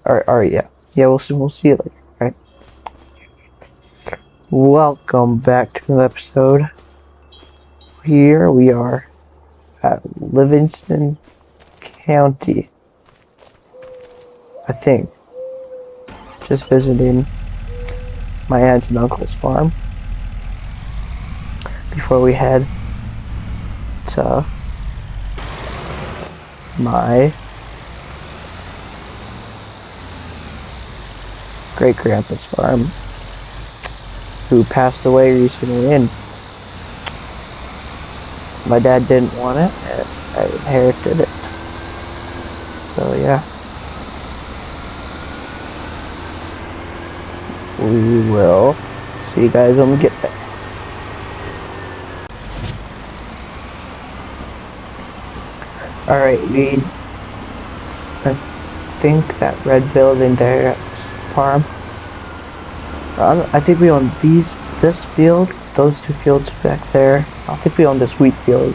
Alright, yeah. Yeah, we'll see you later, alright? Welcome back to another episode. Here we are at Livingston County. I think. Just visiting my aunt and uncle's farm. Before we head to my great-grandpa's farm, who passed away recently, and my dad didn't want it, and I inherited it. So yeah. We will see you guys when we get there. Alright, I think that red building there at this farm. I think we own this field, those two fields back there. I don't think we own this wheat field.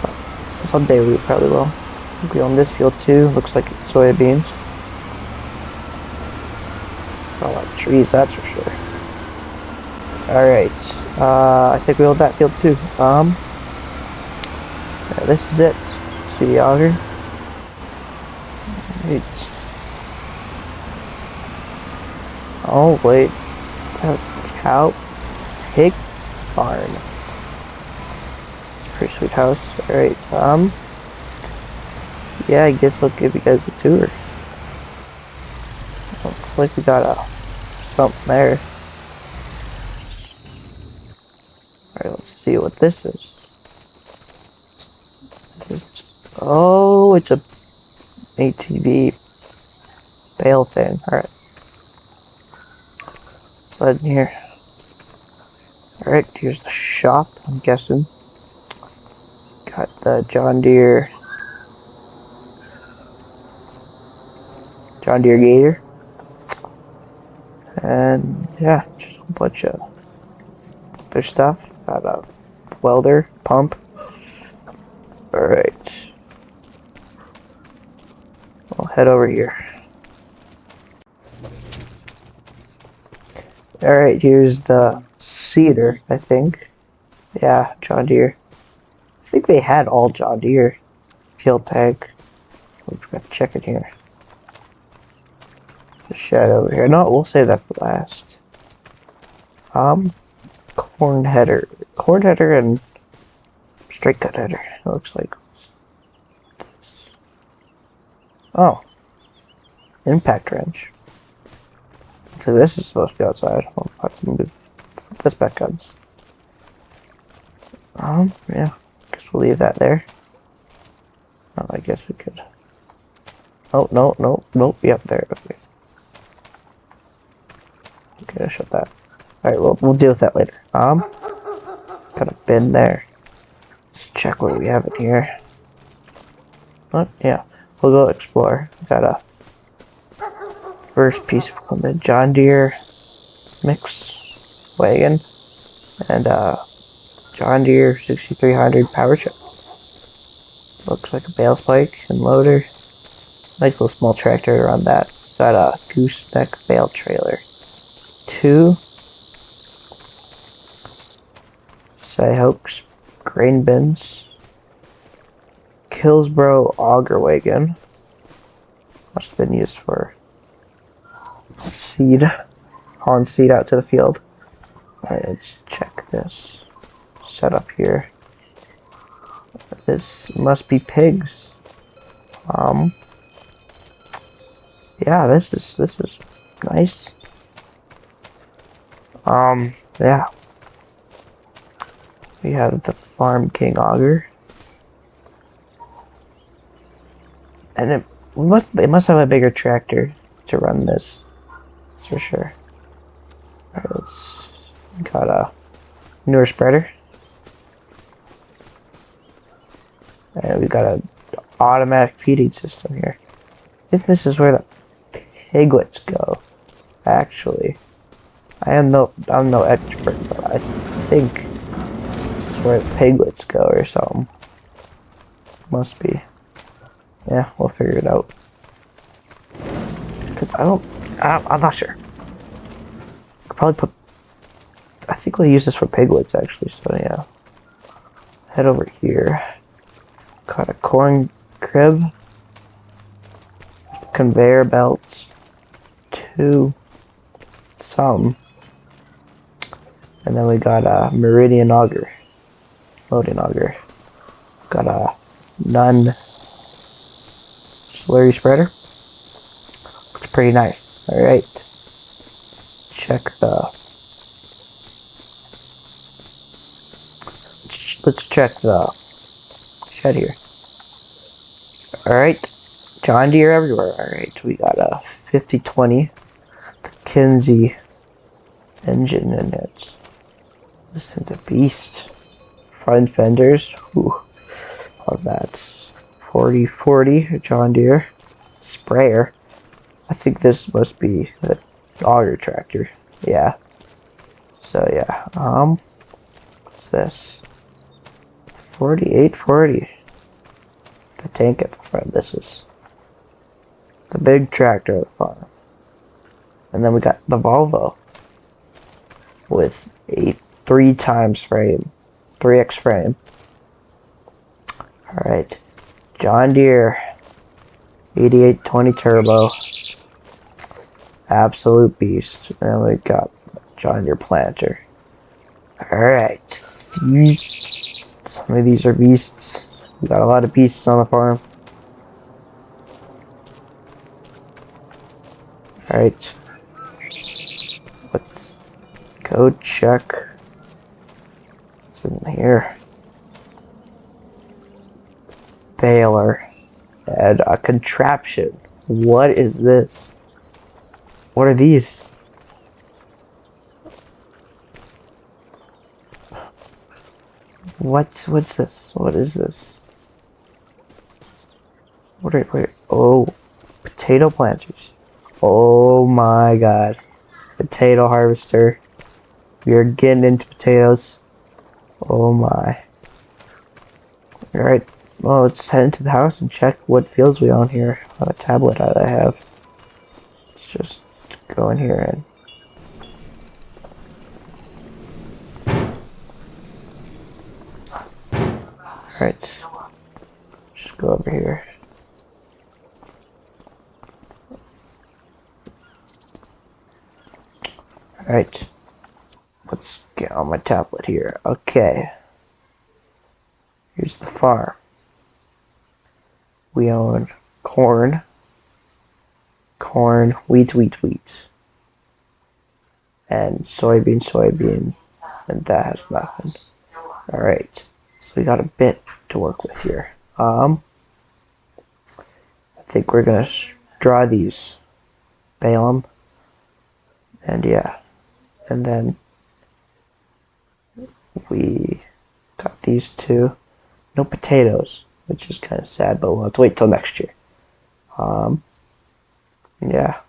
But someday we probably will. I think we own this field too. Looks like it's soybeans. A lot of trees, that's for sure. Alright, I think we own that field too. Yeah, this is it. See the auger. Oh wait, it's a cow pig barn. It's a pretty sweet house. Alright, yeah, I guess I'll give you guys a tour. Looks like we got something there. Alright, let's see what this is. Oh, it's a ATV bale thing. Alright. Let in here. Alright, here's the shop, I'm guessing. Got the John Deere Gator. And yeah, just a bunch of other stuff. Got a welder, pump. Alright. I'll head over here. Alright, here's the seeder, I think. Yeah, John Deere. I think they had all John Deere. Fuel tank. We've got to check it here. The shed over here. No, we'll save that for last. Corn header. Corn header and straight cut header, it looks like. Oh. Impact wrench. So this is supposed to be outside. I'll put this back on. Yeah. Guess we'll leave that there. Oh, I guess we could. Oh, no. Yep, there. Okay. Okay, I'll shut that. Alright, we'll deal with that later. Got a bin there. Let's check what we have in here. What? Yeah. We'll go explore. Got a first piece of equipment, John Deere mix wagon and John Deere 6300 power chip. Looks like a bale spike and loader. Nice little small tractor to run that. Got a gooseneck bale trailer. 2 Cyhokes grain bins. Killsborough auger wagon. Must have been used for seed. Hauling seed out to the field. Alright, let's check this setup here. This must be pigs. Yeah, this is nice. Yeah. We have the Farm King auger. And they must have a bigger tractor to run this. That's for sure. Alright, let's got a newer spreader. And we got an automatic feeding system here. I think this is where the piglets go. Actually, I'm no expert, but I think this is where the piglets go or something. Must be. Yeah, we'll figure it out. Because I'm not sure. Could probably put. I think we'll use this for piglets actually. So yeah. Head over here. Got a corn crib. Conveyor belts. 2. Some. And then we got a meridian auger. Loading auger. Got a none slurry spreader. It's pretty nice. Alright. Let's check the shed here. Alright. John Deere everywhere. Alright, we got a 5020 Kinsey engine in it. This is a beast. Front fenders. Ooh, love that. 4040 John Deere sprayer. I think this must be the auger tractor. Yeah. So yeah. What's this? 4840. The tank at the front. This is the big tractor at the farm. And then we got the Volvo with a 3x frame, 3X frame. Alright, John Deere 8820 turbo, absolute beast. And we got John Deere planter. Alright, some of these are beasts. We got a lot of beasts on the farm. Alright, let's go check what's in here. Baler and a contraption. What is this? What are these? What's this? What is this? Wait, oh, potato planters. Oh my god. Potato harvester. We are getting into potatoes. Oh my. Alright, well, let's head into the house and check what fields we own here. On a tablet I have. Let's just go in here and... Alright. Just go over here. Alright. Let's get on my tablet here. Okay. Here's the farm. We own corn, wheat, and soybean, and that has nothing. Alright, so we got a bit to work with here. I think we're gonna draw these, bale them, and yeah, and then we got these 2. No potatoes, which is kind of sad, but we'll have to wait till next year. Yeah.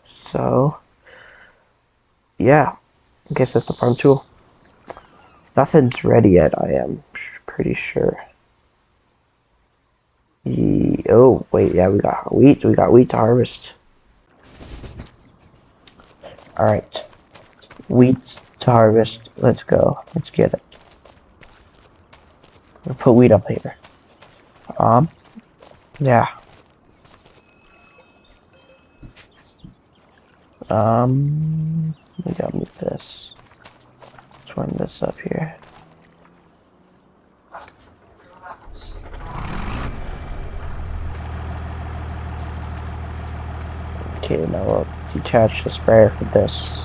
So, yeah, I guess that's the farm tool. Nothing's ready yet, I am pretty sure. Oh, wait, yeah, we got wheat to harvest. Alright. Wheat to harvest. Let's go. Let's get it. We'll put wheat up here. Yeah. We gotta move this. Let's run this up here. Okay, now we'll detach the sprayer from this.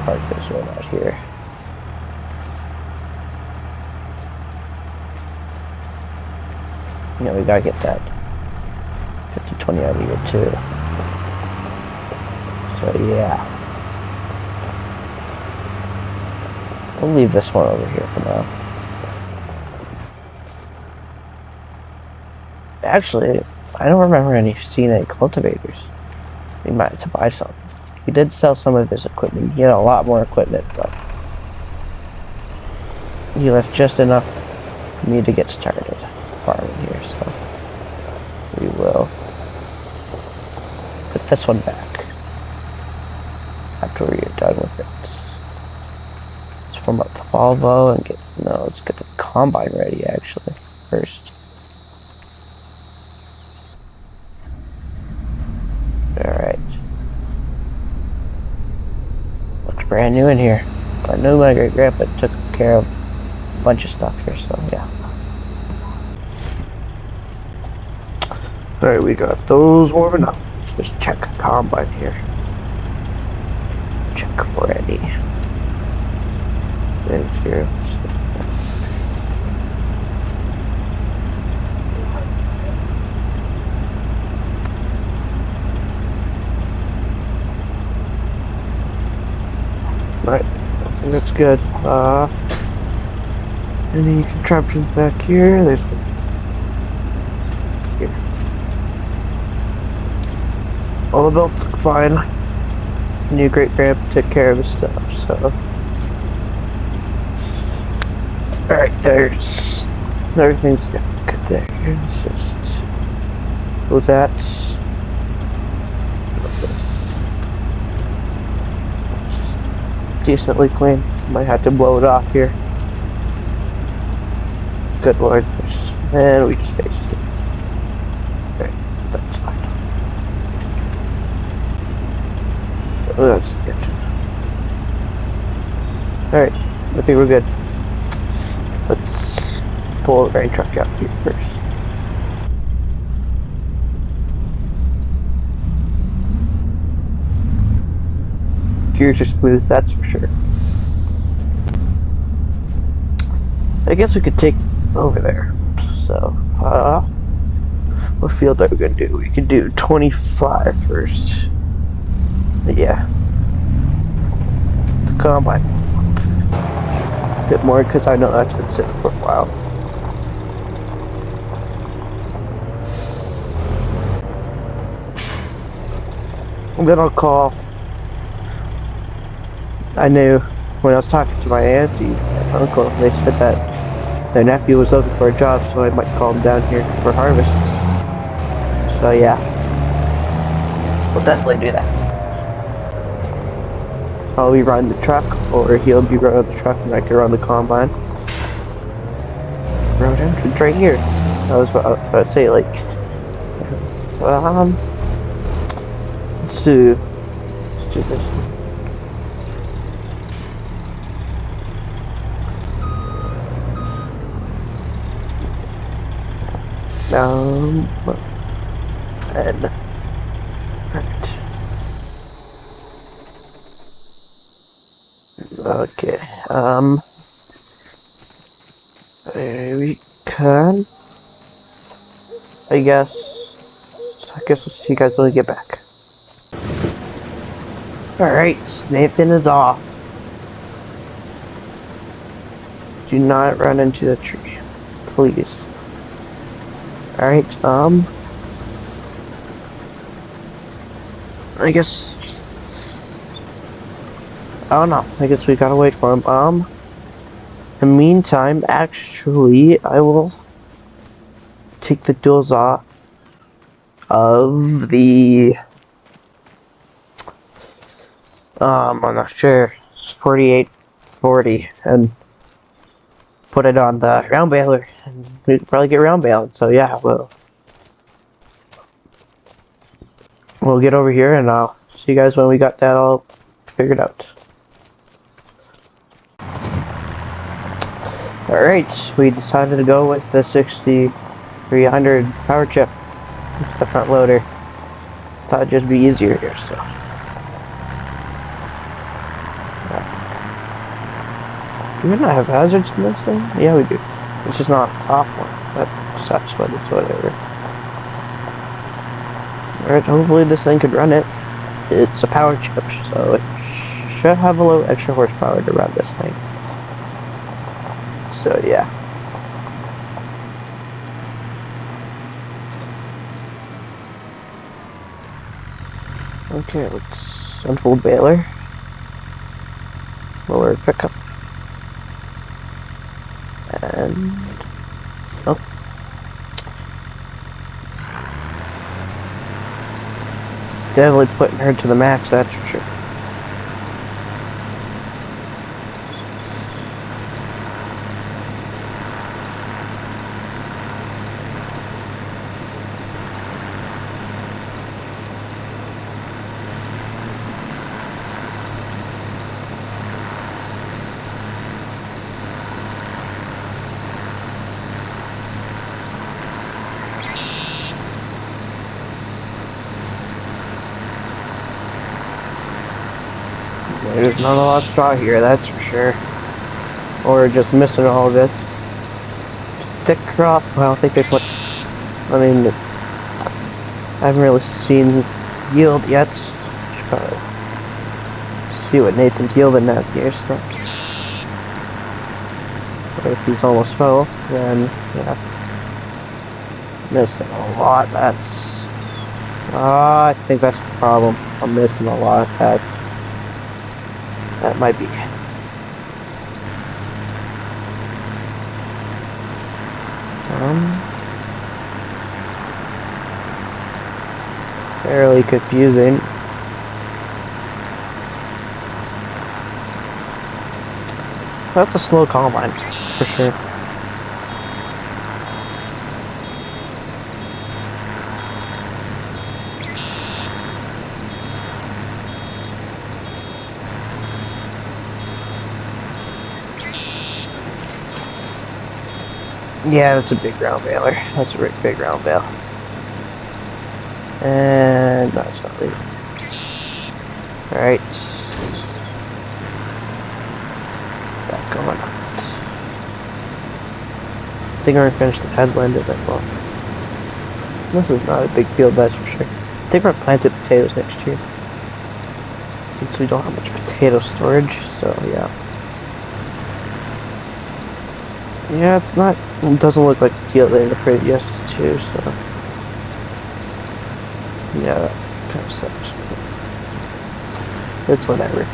Park this one out here. Yeah, we gotta get that 5020 out of here too. So yeah. We'll leave this one over here for now. Actually, I don't remember seeing any cultivators. We might have to buy some. He did sell some of his equipment. He had a lot more equipment, but he left just enough for me to get started farming here, so we will put this one back after we're done with it. Let's form up the Volvo and let's get the combine ready actually first. Alright. Looks brand new in here. I knew my great grandpa took care of a bunch of stuff here, so yeah. Alright, we got those warming up. Let's just check the combine here. Check for any. There's here. Right, I think that's good. Any contraptions back here? There's here. All the belts look fine. New great grandpa took care of his stuff, so. Alright, there's everything's good there. It's just goes that. Decently clean. Might have to blow it off here. Good lord. And we just faced it. Okay, that's fine. Oh, that's the engine. Alright, I think we're good. Let's pull the grain truck out here first. Gears are smooth, that's for sure. I guess we could take over there. So, what field are we gonna do? We could do 25 first. Yeah. The combine. A bit more because I know that's been sitting for a while. And then I'll call. I knew when I was talking to my auntie and uncle, they said that their nephew was looking for a job, so I might call him down here for harvests. So yeah, we'll definitely do that. I'll be running the truck, or he'll be running the truck, and I can run the combine. Road entrance right here. I was about to say, like, let's do this. And right. Okay, we can, I guess we'll see you guys when we get back. Alright, Nathan is off. Do not run into the tree, please. Alright, I guess, I don't know, I guess we gotta wait for him. In the meantime, actually, I will take the doors off of the, I'm not sure, 4840, and put it on the round baler, and we'd probably get round baled. So yeah, we'll get over here, and I'll see you guys when we got that all figured out. Alright, we decided to go with the 6300 power chip, the front loader. Thought it'd just be easier here, so. Do we not have hazards in this thing? Yeah, we do. It's just not the top one. That sucks, but it's whatever. Alright, hopefully this thing could run it. It's a power chip, so it should have a little extra horsepower to run this thing. So yeah. Okay, let's unfold baler, lower pickup, and oh, definitely putting her to the max, that's for sure. There's not a lot of straw here, that's for sure. Or just missing all of it. Thick crop, I don't think there's much. I mean, I haven't really seen yield yet. See what Nathan's yielding out here, so. If he's almost full, then, yeah. Missing a lot, that's. I think that's the problem. I'm missing a lot. That might be. Fairly confusing. That's a slow combine, for sure. Yeah, that's a big round baler. That's a big round bale. And that's not leaving. Alright. Got going on. I think I'm gonna finish the headland and then well. This is not a big field, that's for sure. I think we're gonna plant potatoes next year. Since we don't have much potato storage, so yeah. Yeah, it's not. It doesn't look like the field in the previous two, so. Yeah, that kind of sucks. It's whatever.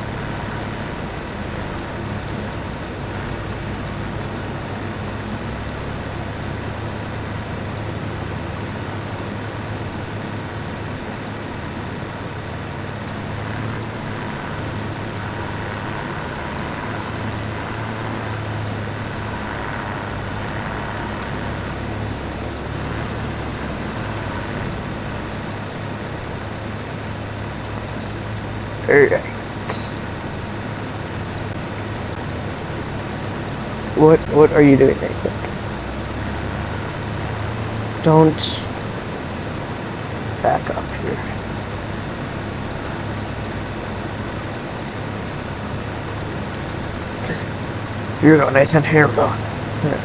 Alright. What are you doing, Nathan? Don't back up here. Here we go, Nathan. Here we go. Here.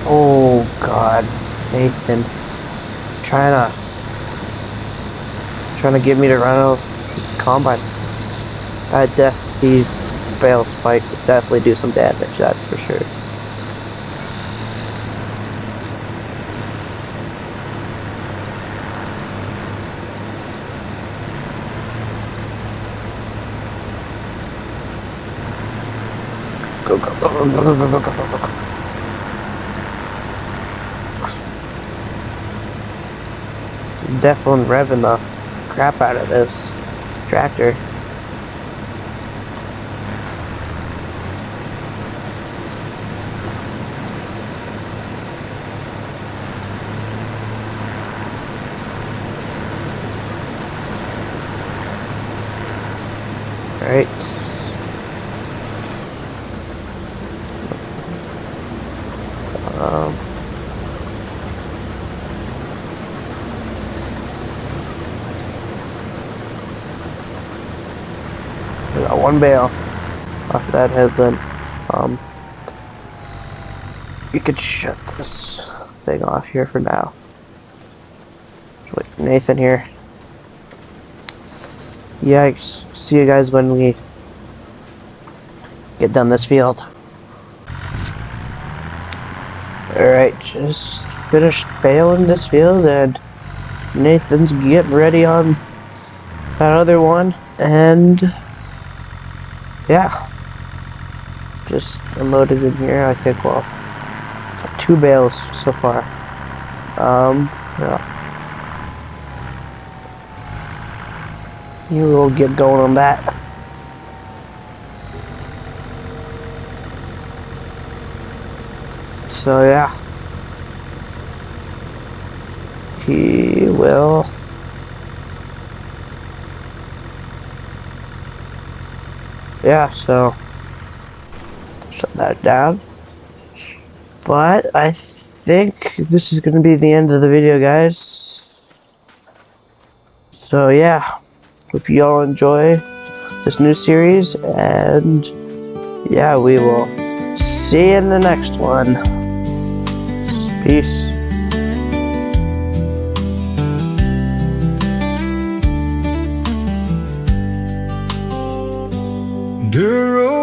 Oh God, Nathan, trying to get me to run out of combine. These fail spike would definitely do some damage. That's for sure. Go go go go go go go go go go. Definitely revving the crap out of this tractor. Alright. We got one bale off that headland. You could shut this thing off here for now. Just wait for Nathan here. Yikes. See you guys when we get done this field. Alright, just finished bailing this field and Nathan's getting ready on that other one, and yeah, just unloaded in here. I think, well, 2 bales so far. Yeah. You will get going on that. So yeah, he will. Yeah, so shut that down. But I think this is going to be the end of the video, guys. So yeah, hope you all enjoy this new series, and yeah, we will see you in the next one. Peace. The road